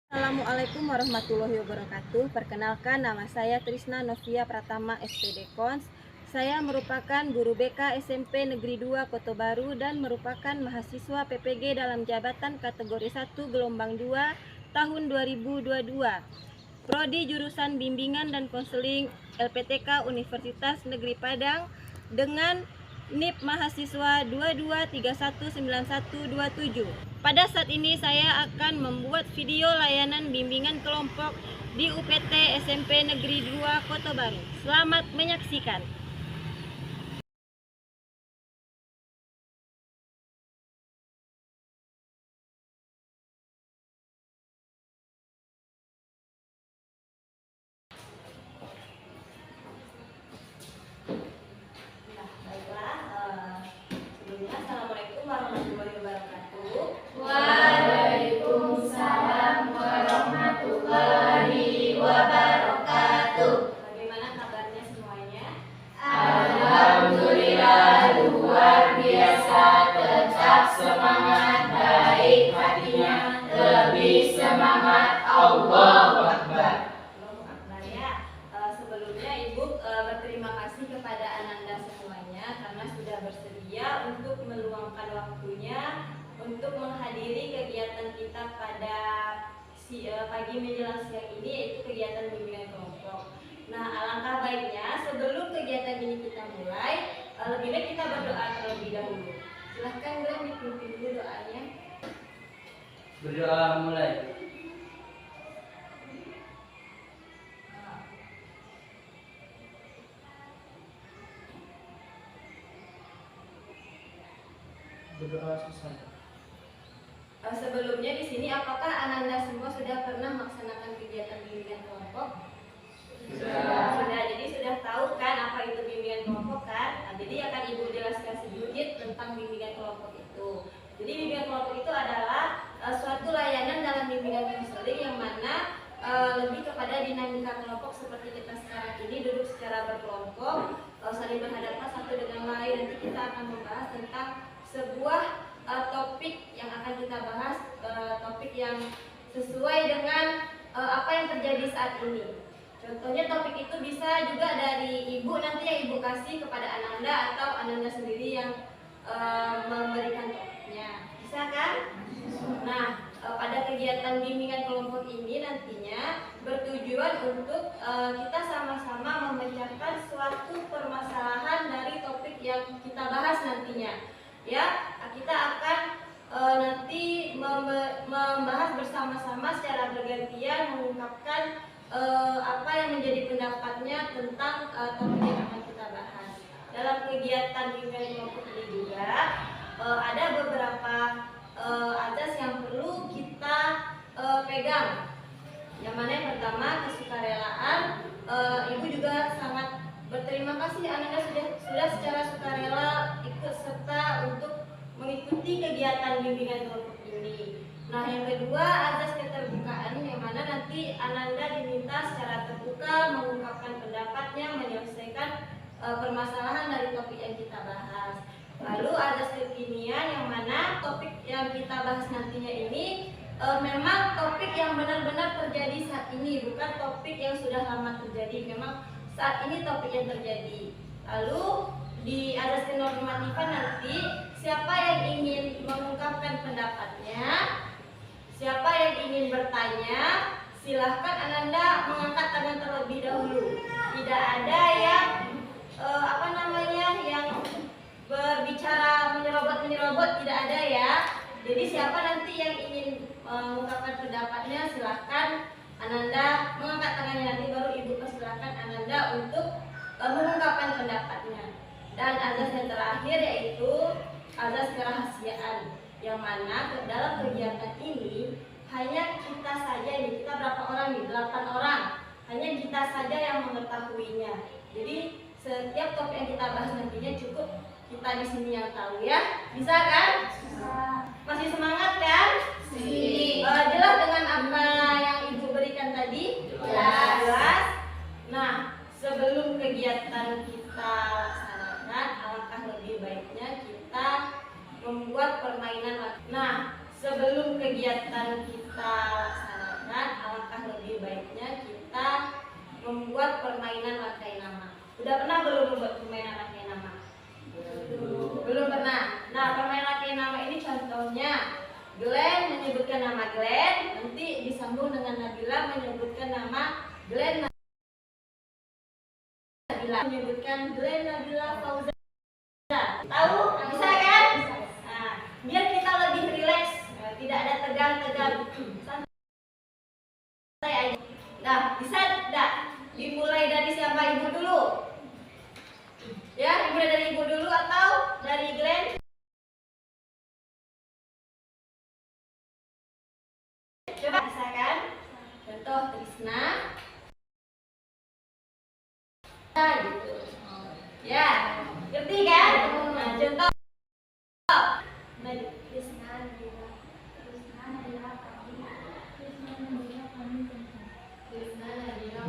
Assalamualaikum warahmatullahi wabarakatuh. Perkenalkan, nama saya Trisna Novia Pratama SPD Kons. Saya merupakan guru BK SMP Negeri 2 Kota Baru dan merupakan mahasiswa PPG dalam jabatan kategori 1 gelombang 2 tahun 2022. Prodi jurusan Bimbingan dan Konseling LPTK Universitas Negeri Padang dengan NIP mahasiswa 22319127. Pada saat ini saya akan membuat video layanan bimbingan kelompok di UPT SMP Negeri 2 Kota Baru. Selamat menyaksikan. Assalamualaikum warahmatullahi wabarakatuh. Waalaikumsalam warahmatullahi wabarakatuh. Bagaimana kabarnya semuanya? Alhamdulillah luar biasa, tetap semangat, baik hatinya, lebih semangat. Allahu Akbar. Sebelumnya Ibu berterima kasih kepada Ananda semuanya karena sudah bersedia untuk meluangkan waktunya untuk menghadiri kegiatan kita pada pagi menjelang siang ini, yaitu kegiatan bimbingan kelompok. Nah, alangkah baiknya sebelum kegiatan ini kita mulai, lebih baik kita berdoa terlebih dahulu. Silahkan Glenn dipimpin dulu doanya. Berdoa mulai. Berdoa susah. Sebelumnya di sini apakah Ananda semua sudah pernah melaksanakan kegiatan bimbingan kelompok? Sudah. Jadi sudah tahu kan apa itu bimbingan kelompok kan? Nah, jadi akan Ibu jelaskan sedikit tentang bimbingan kelompok itu. Jadi bimbingan kelompok itu adalah suatu layanan dalam bimbingan konseling yang mana lebih kepada dinamika kelompok seperti kita sekarang ini duduk secara berkelompok, saling berhadapan satu dengan lain. Nanti kita akan membahas tentang sebuah topik yang akan kita bahas, topik yang sesuai dengan apa yang terjadi saat ini. Contohnya topik itu bisa juga dari Ibu nanti yang Ibu kasih kepada Ananda atau Ananda sendiri yang memberikan topiknya. Bisa kan? Nah, pada kegiatan bimbingan kelompok ini nantinya bertujuan untuk kita sama-sama memecahkan suatu permasalahan dari topik yang kita bahas nantinya. Ya, kita akan nanti membahas bersama-sama secara bergantian mengungkapkan apa yang menjadi pendapatnya tentang topik yang akan kita bahas. Dalam kegiatan bimbingan kelompok ini juga ada beberapa azas yang perlu kita pegang. Yang mana yang pertama, kesukarelaan. Ibu juga sangat berterima kasih Ananda sudah secara sukarela ikut serta untuk mengikuti kegiatan bimbingan kelompok ini. Nah, yang kedua, azas keterbukaan yang mana nanti Ananda diminta secara terbuka mengungkapkan pendapatnya, menyelesaikan permasalahan dari topik yang kita bahas. Lalu ada kekinian yang mana topik yang kita bahas nantinya ini memang topik yang benar-benar terjadi saat ini, bukan topik yang sudah lama terjadi. Memang saat ini topik yang terjadi. Lalu di ada normatifan nanti siapa yang ingin mengungkapkan pendapatnya, siapa yang ingin bertanya, silahkan Ananda mengangkat tangan terlebih dahulu. Tidak ada yang yang berbicara menyerobot, tidak ada ya. Jadi siapa nanti yang ingin mengungkapkan pendapatnya, silahkan Ananda mengangkat tangannya, nanti baru Ibu persilahkan Ananda untuk mengungkapkan pendapatnya. Dan azas yang terakhir yaitu azas kerahasiaan, yang mana dalam kegiatan ini hanya kita saja nih, kita berapa orang nih? 8 orang. Hanya kita saja yang mengetahuinya. Jadi setiap topik yang kita bahas nantinya cukup kita di sini yang tahu ya. Bisa kan? Masih semangat kan? Jelas dengan apa yang Ibu berikan tadi? Jelas. Nah, sebelum kegiatan kita laksanakan, alangkah lebih baiknya kita membuat permainan. Nah, sebelum kegiatan kita laksanakan, alangkah lebih baiknya kita membuat permainan pakai nama. Udah pernah belum membuat permainan pakai nama? Belum pernah. Nah, permainan pakai nama ini contohnya Glenn menyebutkan nama Glenn, nanti disambung dengan Nabila menyebutkan nama Glenn Nabila, menyebutkan Glenn Nabila Fauza. Tahu? Bisa kan? Nah, biar kita lebih rileks, tidak ada tegang-tegang, santai aja. Nah, bisa tidak? Dimulai dari siapa? Ibu dulu. Ya, dimulai dari Ibu dulu atau dari Glenn? Coba bisa kan? Contoh Trisna. Nah, gitu. Ya, ngerti kan? Nah, contoh. Trisna Nabila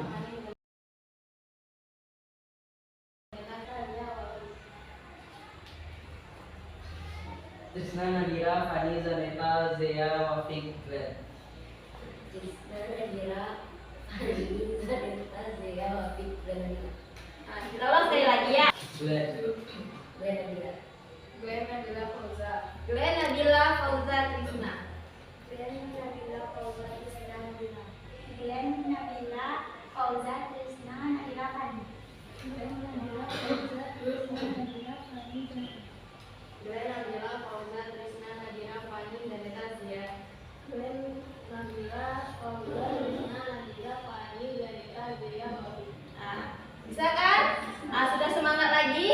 Trisna, Nadira, Fani, Zaneta, Zea, Wafik, Glenn. Nah, kita ulang sekali lagi ya. Glenn Nabila Fauza. Glenn Nabila Fauza Trisna. Glenn Nabila Fauza Trisna Nabila. Glenn Nabila Fauza Trisna Nabila Fani. Glenn Nabila Fauza Trisna Nabila Fani. Glenn Nabila Fauza Trisna Nadira Fani Zaneta Zia. Glenn Nabila Fauza Trisna Nabila Fani Zaneta Zia. Nah, bisa kan? Nah, sudah semangat lagi?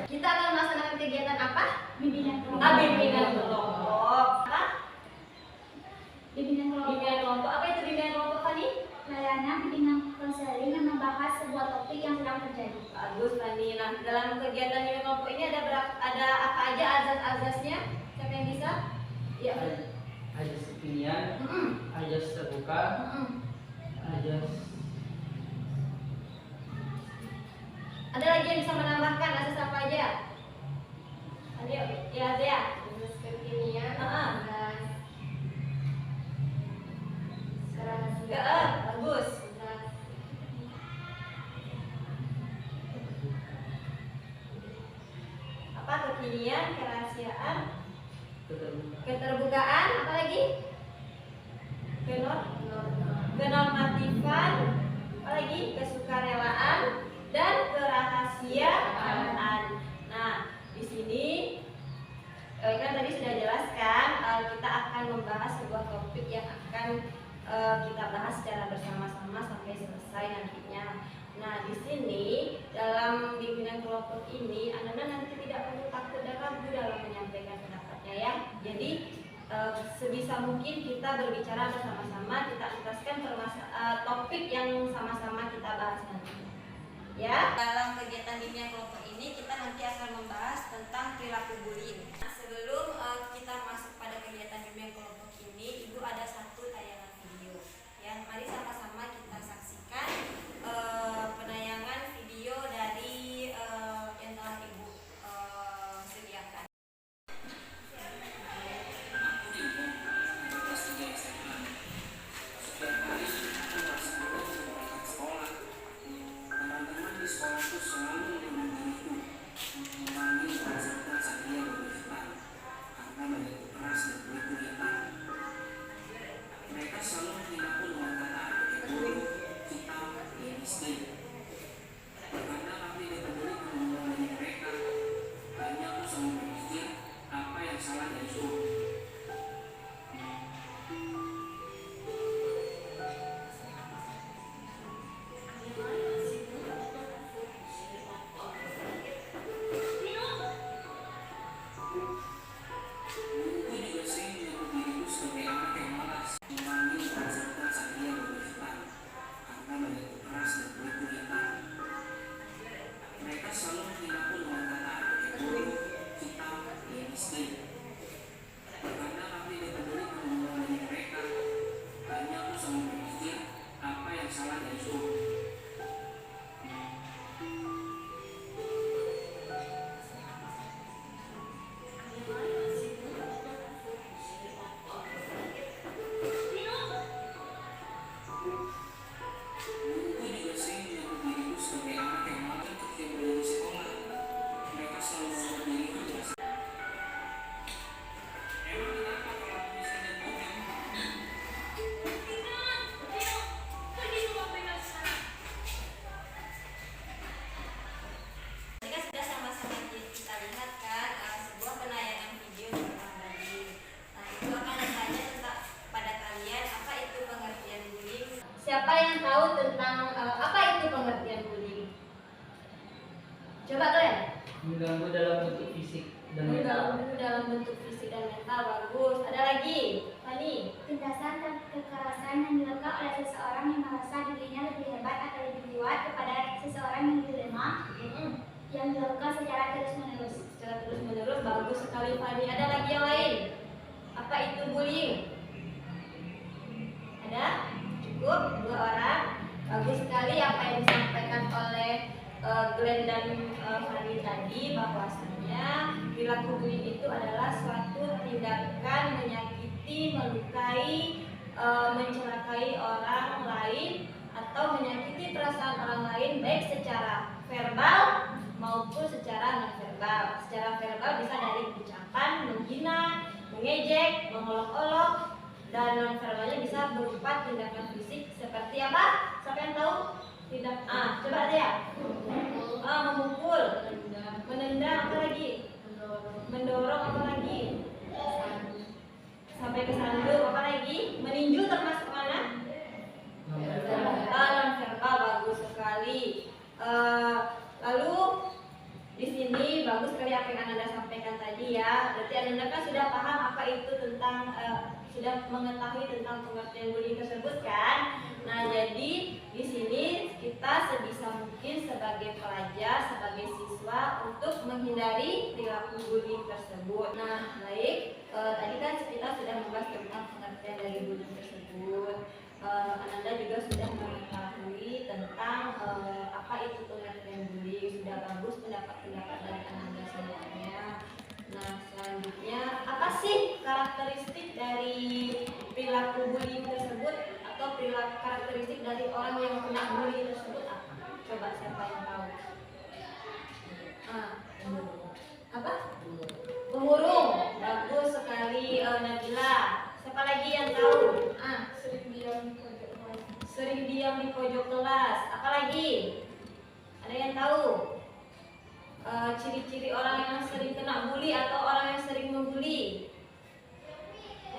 Kita akan melaksanakan kegiatan apa? Bimbingan Bimbingan kelompok. Apa? Bimbingan kelompok. Bimbingan kelompok. Apa itu bimbingan kelompok, Fani? Layanan bimbingan konseling yang membahas sebuah topik yang sedang terjadi. Bagus, Fani. Nah, dalam kegiatan bimbingan kelompok ini ada apa aja azas-azasnya? Siapa yang bisa? Ya. Azas kekinian, azas terbuka, azas. Ada lagi yang bisa menambahkan azas apa aja? Ayo, ya Zia. Azas kekinian, Heeh. kerahasiaan, Bagus. Apa kekinian, kerahasiaan, keterbukaan, apa lagi? Kenormatifan, apa lagi? Kesukarelaan dan kerahasiaan. Nah, di sini kan tadi sudah jelaskan kita akan membahas sebuah topik yang akan kita bahas secara bersama-sama sampai selesai nantinya. Nah, di sini dalam bimbingan kelompok ini Anda nanti tidak perlu takut dan ragu dalam menyampaikan pendapatnya ya. Jadi sebisa mungkin kita berbicara bersama-sama, kita tuntaskan topik yang sama-sama kita bahas nanti. Ya, dalam kegiatan bimbingan kelompok ini kita nanti akan membahas tentang perilaku bullying. Nah, sebelum kita masuk pada kegiatan bimbingan kelompok ini, Ibu ada satu tayangan video. Ya, mari sama sebagai anak yang malas memanggil peserta saat dia berpesta karena banyak keras dan penipu hitam. Mereka selalu menghinaku dengan kata yang buruk, hitam, dan miskin. Kadang aku tidak peduli kemampuan dari mereka. Hanya aku selalu berpikir apa yang salah dariku. Guruku juga sering menyebut diriku sebagai anak yang malas ketika berada di sekolah. Mereka selalu membuat diriku merasa. Emang kenapa kalau aku miskin dan bodoh? Tadi kan sudah sama-sama kita lihat kan sebuah penayangan video tentang bullying. Nah, itu akan bertanya tentang pada kalian apa itu pengertian bullying. Siapa yang tahu tentang apa itu pengertian bullying? Coba kalian. Mengganggu dalam bentuk fisik dan mental. Mengganggu dalam bentuk fisik dan mental, bagus. Ada lagi, Fani. Tindakan dan kekerasan yang dilakukan oleh seseorang yang merasa dirinya lebih hebat atau lebih kuat kepada seseorang yang lebih lemah, yang dilakukan secara terus-menerus. Secara terus menerus, bagus sekali Fani. Ada lagi yang lain? Apa itu bullying? Ada? Cukup? 2 orang? Bagus sekali apa yang disampaikan oleh Glenn dan Fani tadi, bahwasanya perilaku bullying itu adalah suatu tindakan menyakiti, melukai, mencelakai orang lain atau menyakiti perasaan orang lain baik secara verbal maupun secara non verbal. Secara verbal bisa dari ucapan menghina, mengejek, mengolok-olok, dan non verbalnya bisa berupa tindakan fisik seperti apa? Siapa yang tahu? Coba ya. Memukul, menendang, apa lagi? Mendorong, apa lagi? Sampai ke sandung, apa lagi? Meninju termasuk mana? Non verbal, bagus sekali. Lalu di sini bagus sekali apa yang Ananda sampaikan tadi ya. Berarti Ananda kan sudah paham apa itu tentang sudah mengetahui tentang pengertian bullying tersebut kan. Nah, jadi di sini kita sebisa mungkin sebagai pelajar, sebagai siswa untuk menghindari perilaku bullying tersebut. Nah, baik, tadi kan kita sudah membahas tentang pengertian dari bullying tersebut. Ananda juga sudah mengetahui tentang apa itu pengertian bullying. Sudah bagus pendapat-pendapat dari Ananda semuanya. Nah, selanjutnya apa sih karakteristik dari perilaku bullying tersebut atau perilaku karakteristik dari orang yang kena bullying tersebut apa? Coba siapa yang tahu? Apa? Pemurung. Bagus sekali Nabila. Siapa lagi yang tahu? Sering diam di pojok kelas. Apa lagi? Ada yang tahu? Ciri-ciri orang yang sering kena bully atau orang yang sering membuli.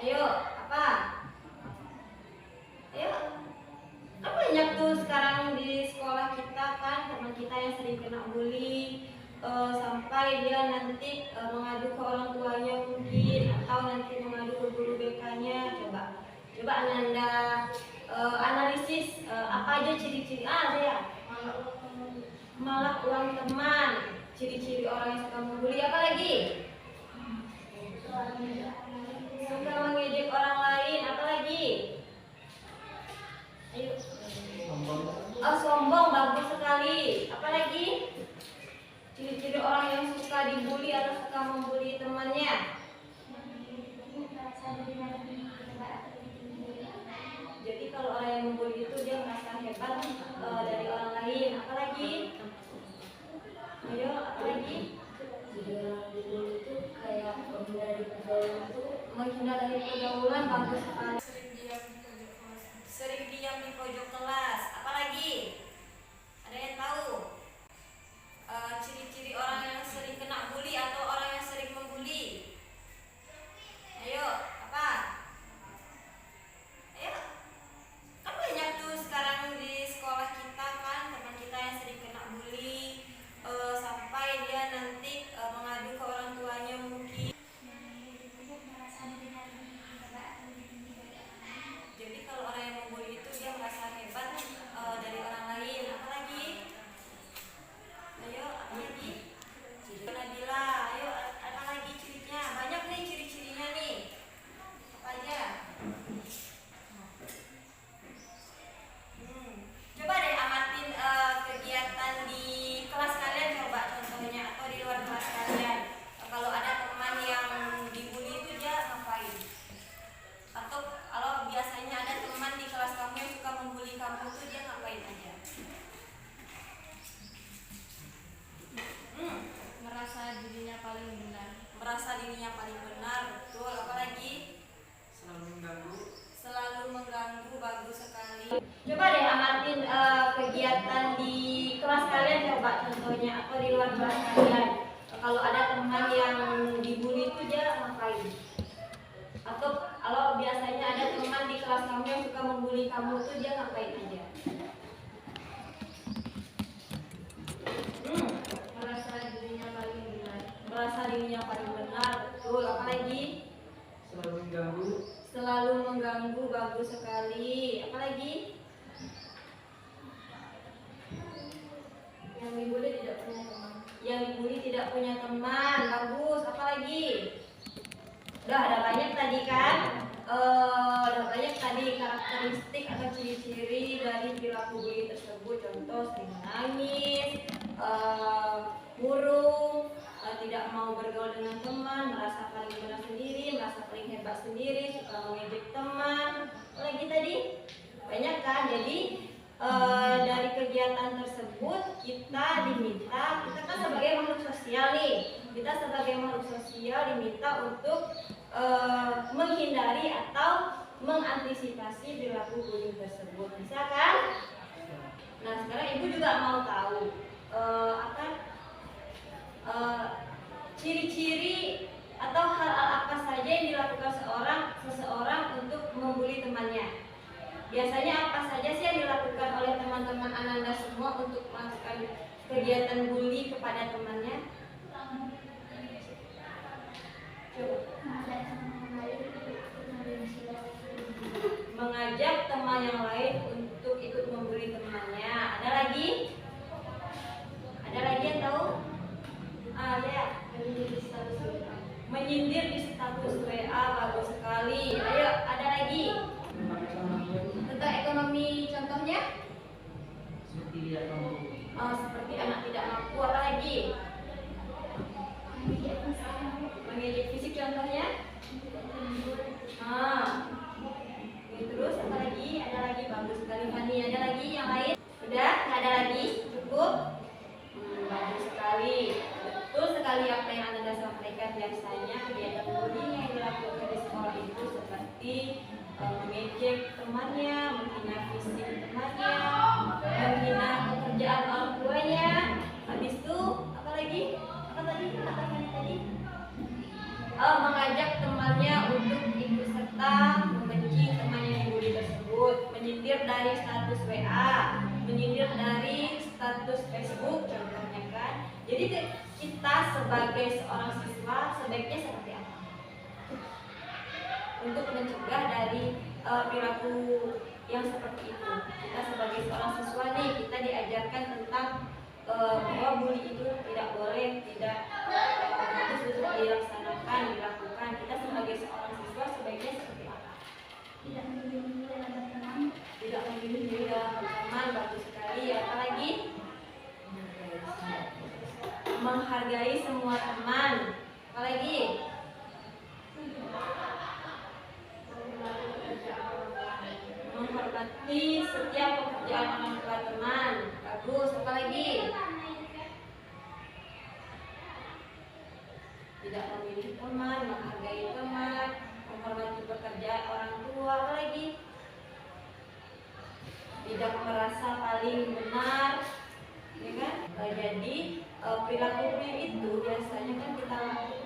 Ayo, apa? Ayo. Kan banyak tuh sekarang di sekolah kita kan teman kita yang sering kena bully, sampai dia nanti mengadu ke orang tuanya mungkin, atau nanti mengadu ke guru BK-nya. Coba Ananda analisis apa aja ciri-ciri ya. Malah uang teman. Ciri-ciri orang yang suka membuli, apa lagi? Suka mengejek orang lain, apa lagi? Ayo. Sombong, bagus sekali. Apa lagi? Ciri-ciri orang yang suka dibully atau suka membuli temannya. Jadi kalau orang yang membuli itu dia merasa hebat dari orang lain. Apa lagi? Ayo, apa lagi? Itu kayak menghindar dari pergaulan, bagus sekali. Sering diam di pojok kelas. Apa lagi? Ada yang tahu? Ciri-ciri orang yang sering kena bully atau orang yang sering membuli. Ayo, apa? Ayo. Kan banyak tuh sekarang di sekolah kita kan teman kita yang sering kena bully, sampai dia nanti mengadu ke orang tuanya mungkin. Coba deh amatin kegiatan di kelas kalian, coba contohnya, atau di luar kelas kalian. Kalau ada teman yang dibully itu dia ngapain? Atau kalau biasanya ada teman di kelas kamu yang suka membuli kamu itu dia ngapain aja? Merasa dirinya paling benar. Merasa dirinya paling benar, betul. Apalagi? Selalu mengganggu. Selalu mengganggu, bagus sekali. Apalagi? Yang dibully tidak punya teman. Yang dibully tidak punya teman, bagus. Apalagi? Udah ada banyak tadi kan? Udah banyak tadi karakteristik atau ciri-ciri dari perilaku bully tersebut. Contoh sering menangis, murung, tidak mau bergaul dengan teman, merasa paling benar sendiri, merasa paling hebat sendiri, suka mengejek teman. Lagi tadi banyak kan? Jadi dari kegiatan tersebut kita diminta, kita kan sebagai makhluk sosial nih, kita sebagai makhluk sosial diminta untuk menghindari atau mengantisipasi perilaku bullying tersebut, bisa kan? Nah sekarang ibu juga mau tahu ciri-ciri atau hal-hal apa saja yang dilakukan seseorang untuk membuli temannya. Biasanya apa saja sih yang dilakukan oleh teman-teman Ananda semua untuk melakukan kegiatan bully kepada temannya? Mengajak teman yang lain untuk ikut membuli temannya. Ada lagi? Ada lagi yang tahu? Ya, menyindir di status WA, bagus sekali. Ayo, ada lagi? Tentang ekonomi contohnya? Seperti tidak mampu. Seperti anak tidak mampu. Apa lagi? Mengejek fisik contohnya? Terus apa lagi? Ada lagi, bagus sekali Fani. Ada lagi yang lain? Udah? Nggak ada lagi? Cukup? Bagus sekali. Betul sekali apa yang Anda sampaikan. Biasanya kegiatan bullying yang dilakukan di sekolah itu seperti mengejek temannya, menghina fisik temannya, menghina pekerjaan orang tuanya. Habis itu apa lagi? Apa tadi? Kata-katanya tadi? Mengajak temannya untuk ikut serta membenci temannya yang dibully tersebut, menyindir dari status WA, menyindir dari status Facebook contohnya kan. Jadi kita sebagai seorang siswa sebaiknya seperti apa? Untuk mencegah dari perilaku yang seperti itu. Kita sebagai seorang siswa nih, kita diajarkan tentang bahwa bully itu tidak boleh, tidak harus dilaksanakan, dilakukan. Kita sebagai seorang siswa sebaiknya seperti apa? Tidak memilih diri dalam berteman. Tidak memilih diri dalam berteman, bagus sekali. Apalagi? Menghargai semua teman. Apalagi? Menghormati setiap pekerjaan orang tua teman, bagus. Apalagi? Tidak memilih teman, menghargai teman, menghormati pekerjaan orang tua. Apalagi? Tidak merasa paling benar, ya kan? Jadi perilaku bullying itu biasanya kan kita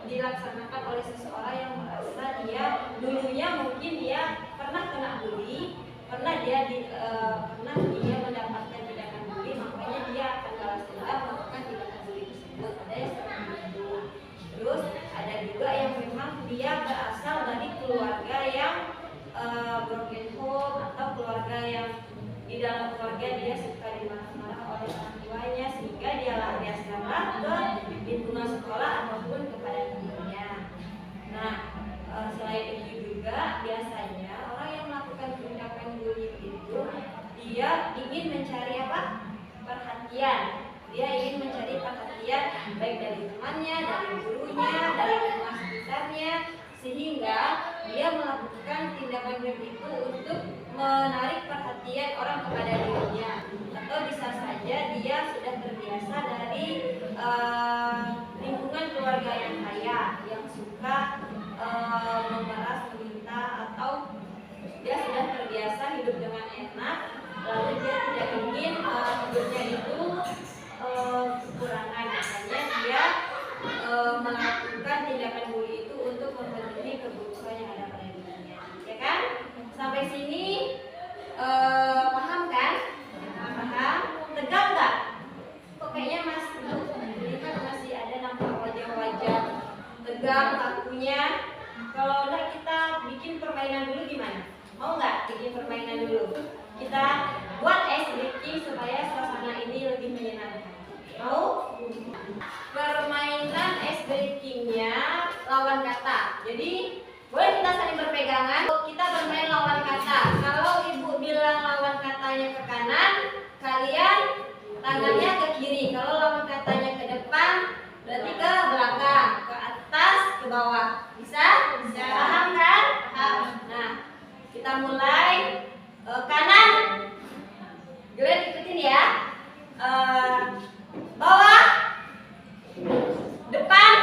dilaksanakan oleh seseorang yang merasa dia dulunya mungkin dia pernah kena bully, pernah dia mendapatkan tindakan bully, makanya dia akan balas dendam melakukan tindakan bully tersebut. Ada yang seperti itu. Terus ada juga yang memang dia berasal dari keluarga yang broken home atau keluarga yang di dalam keluarga dia suka dimarah-marah oleh orang tuanya sehingga dia lampiaskanlah ke lingkungan sekolah ataupun kepada temannya. Nah, selain itu juga biasanya orang yang melakukan tindakan bullying itu dia ingin mencari apa? Perhatian. Dia ingin mencari perhatian baik dari temannya, dari gurunya, dari lingkungan sekitarnya, sehingga dia melakukan tindakan bullying itu untuk menarik perhatian orang kepada dirinya, atau bisa saja dia sudah terbiasa dari lingkungan keluarga yang kaya, yang suka memeras, meminta, atau dia sudah terbiasa hidup dengan enak sampai sini paham kan? Paham? Tegang nggak? Kok kayaknya lihat masih ada nampak wajah-wajah tegang kakunya. Kalau udah kita bikin permainan dulu gimana? Mau nggak bikin permainan dulu? Kita buat ice breaking supaya suasana ini lebih menyenangkan. Mau? Permainan ice breakingnya lawan kata. Jadi boleh kita saling berpegangan. Kita bermain lawan kata. Kalau ibu bilang lawan katanya ke kanan, kalian tangannya ke kiri. Kalau lawan katanya ke depan, berarti ke belakang, ke atas, ke bawah. Bisa? Bisa. Paham kan? Paham. Nah, kita mulai. Kanan, Glenn ikutin ya. Bawah, depan,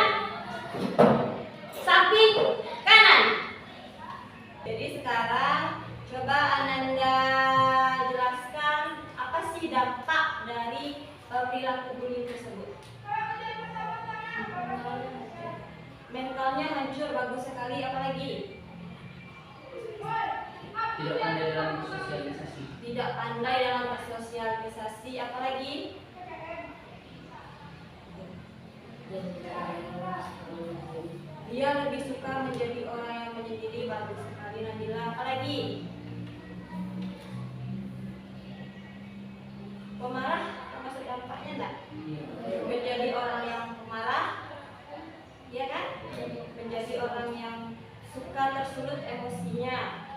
samping, kanan. Jadi sekarang coba Ananda jelaskan apa sih dampak dari perilaku bullying tersebut. Mentalnya hancur, bagus sekali. Apalagi? Tidak pandai dalam bersosialisasi. Tidak pandai dalam bersosialisasi. Apalagi? Dia lebih suka menjadi orang yang menyendiri. Bagus sekali Nabila. Apalagi? Pemarah termasuk dampaknya enggak? Menjadi orang yang pemarah, iya kan? Menjadi orang yang suka tersulut emosinya.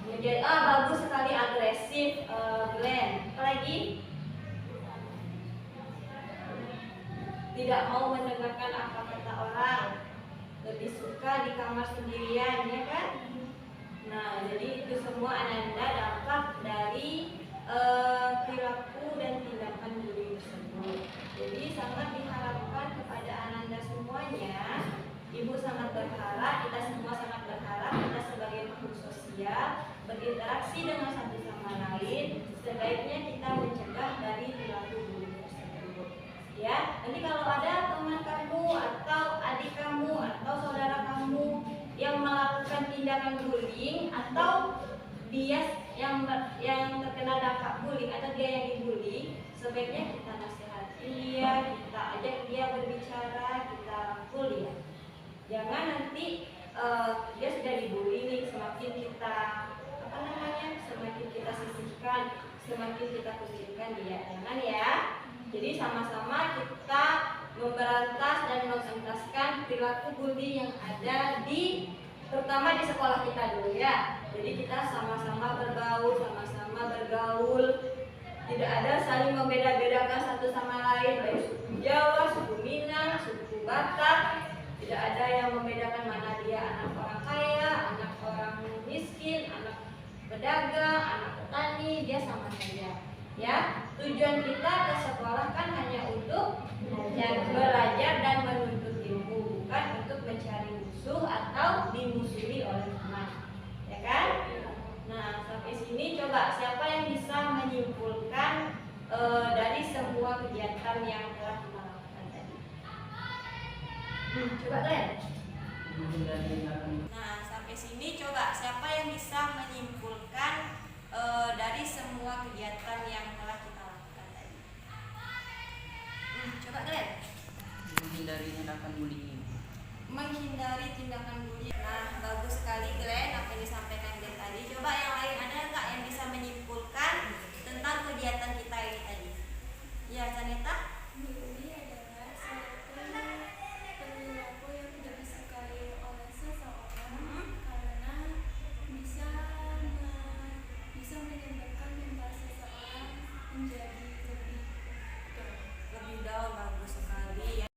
Menjadi bagus sekali agresif, Glenn. Apalagi? Tidak mau mendengarkan apa kata orang, lebih suka di kamar sendirian, ya kan? Nah, jadi itu semua Ananda dampak dari perilaku dan tindakan bullying tersebut. Jadi sangat diharapkan kepada Ananda semuanya. Ibu sangat berharap, kita semua sangat berharap kita sebagai makhluk sosial berinteraksi dengan satu sama lain, sebaiknya kita mencegah dari perilaku bullying tersebut. Ya, nanti kalau ada teman kamu atau adik kamu atau saudara kamu yang melakukan tindakan bullying atau dia yang terkena dampak bullying atau dia yang dibully, sebaiknya kita nasihati dia, kita ajak dia berbicara, kita rangkul dia. Jangan nanti dia sudah dibully nih, semakin kita semakin kita sisihkan, semakin kita kucilkan dia. Jangan ya. Jadi sama-sama kita memberantas dan mengentaskan perilaku bully yang ada terutama di sekolah kita dulu ya. Jadi kita sama-sama bergaul, tidak ada saling membeda-bedakan satu sama lain, baik suku Jawa, suku Minang, suku Batak. Tidak ada yang membedakan mana dia anak orang kaya, anak orang miskin, anak pedagang, anak petani, dia sama saja. Ya, tujuan kita ke sekolah kan hanya untuk belajar dan menuntut ilmu, bukan untuk mencari musuh atau dimusuhi oleh teman. Ya kan? Nah, sampai sini coba siapa yang bisa menyimpulkan dari semua kegiatan yang telah kita lakukan tadi? Coba Glenn. Nah, sampai sini coba siapa yang bisa menyimpulkan dari semua kegiatan yang telah kita lakukan tadi? Coba Glenn. Menghindari tindakan bullying. Menghindari tindakan bullying. Nah, bagus sekali Glenn apa yang disampaikan Glenn tadi. Coba yang lain ada nggak yang bisa menyimpulkan tentang kegiatan kita ini tadi? Ya, Canita. Bully adalah suatu perilaku yang tidak disukai oleh seseorang karena bisa menyebabkan mental seseorang menjadi Lebih down. Bagus sekali ya.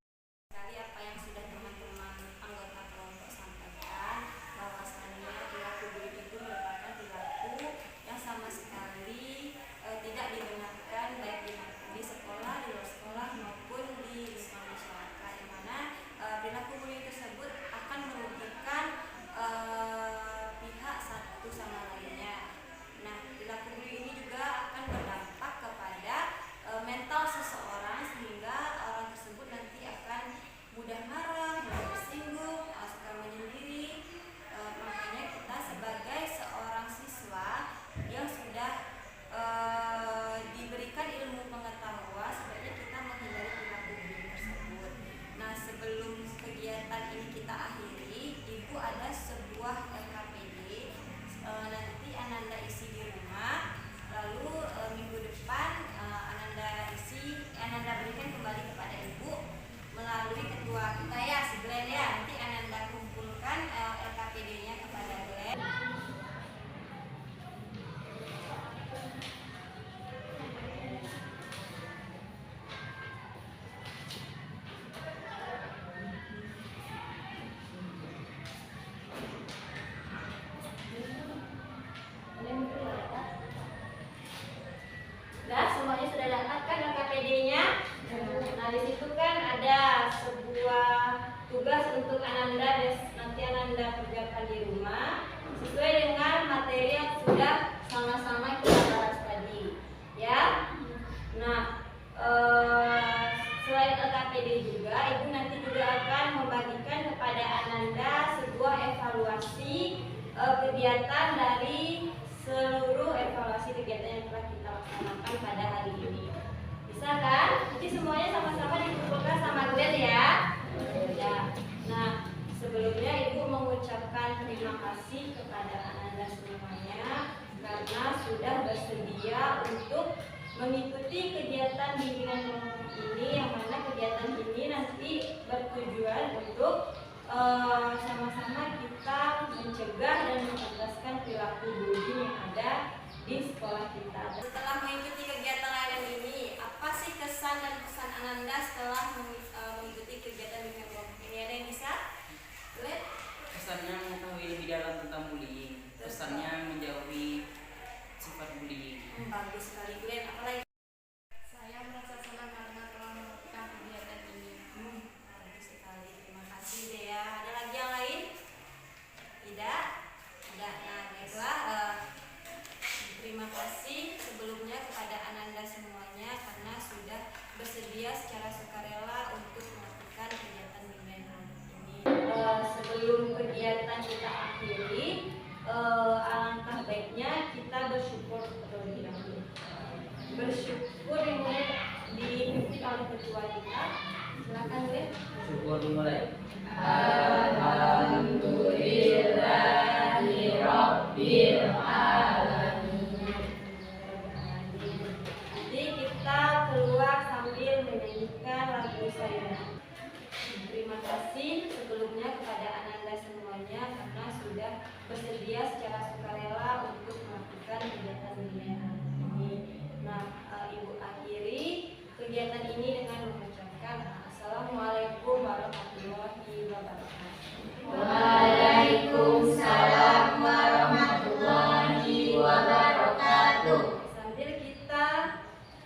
Sekali apa yang sudah teman-teman anggota kelompok sampaikan, bahwasannya perilaku bullying itu merupakan perilaku yang sama sekali tidak dibenarkan baik di sekolah, di luar sekolah maupun di lingkungan masyarakat, di mana perilaku bullying tersebut akan merugikan pihak satu sama lainnya. Nah, perilaku bullying ini juga akan berdampak kepada mental seseorang sehingga orang tersebut nanti akan mudah marah, mudah tersinggung, suka menyendiri. Makanya kita sebagai seorang siswa kegiatan dari seluruh evaluasi kegiatan yang telah kita laksanakan pada hari ini. Bisa kan? Jadi semuanya sama-sama dikumpulkan sama Glenn ya. Ya. Nah, sebelumnya Ibu mengucapkan terima kasih kepada Anda semuanya karena sudah bersedia untuk mengikuti kegiatan bimbingan kelompok ini, yang mana kegiatan ini nanti bertujuan untuk sama-sama kita mencegah dan menuntaskan perilaku bullying yang ada di sekolah kita. Setelah mengikuti kegiatan layanan ini, apa sih kesan dan pesan Ananda setelah mengikuti kegiatan bimbingan kelompok ini? Ada yang bisa? Boleh? Kesannya mengetahui lebih dalam tentang bullying. Pesannya menjauhi sifat bullying. Bagus sekali, Glenn. Apalagi? Saya merasa senang karena telah melakukan kegiatan ini. Bagus sekali. Terima kasih, Dea. Ada lagi yang lain? Tidak? Tidak. Nah, baiklah. Terima kasih sebelumnya kepada Ananda semuanya karena sudah bersedia secara sukarela untuk melakukan kegiatan bimbingan kelompok ini. Sebelum kegiatan kita akhiri, alangkah baiknya kita bersyukur terlebih dahulu. Bersyukur yang mulai dipimpin oleh ketua kita. Silakan, Glenn. Syukur dimulai. Alhamdulillahirabbil alamin. Nanti kita keluar sambil menyanyikan lagu saya. Terima kasih sebelumnya kepada Ananda semuanya karena sudah bersedia secara sukarela untuk melakukan kegiatan bimbingan ini. Nah, Ibu akhiri kegiatan ini dengan mengucapkan Assalamualaikum warahmatullahi wabarakatuh. Waalaikumsalam warahmatullahi wabarakatuh. Sambil kita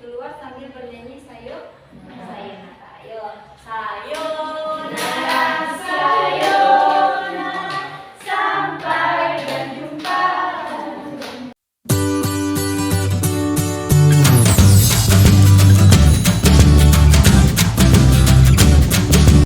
keluar sambil bernyanyi sayur sayur.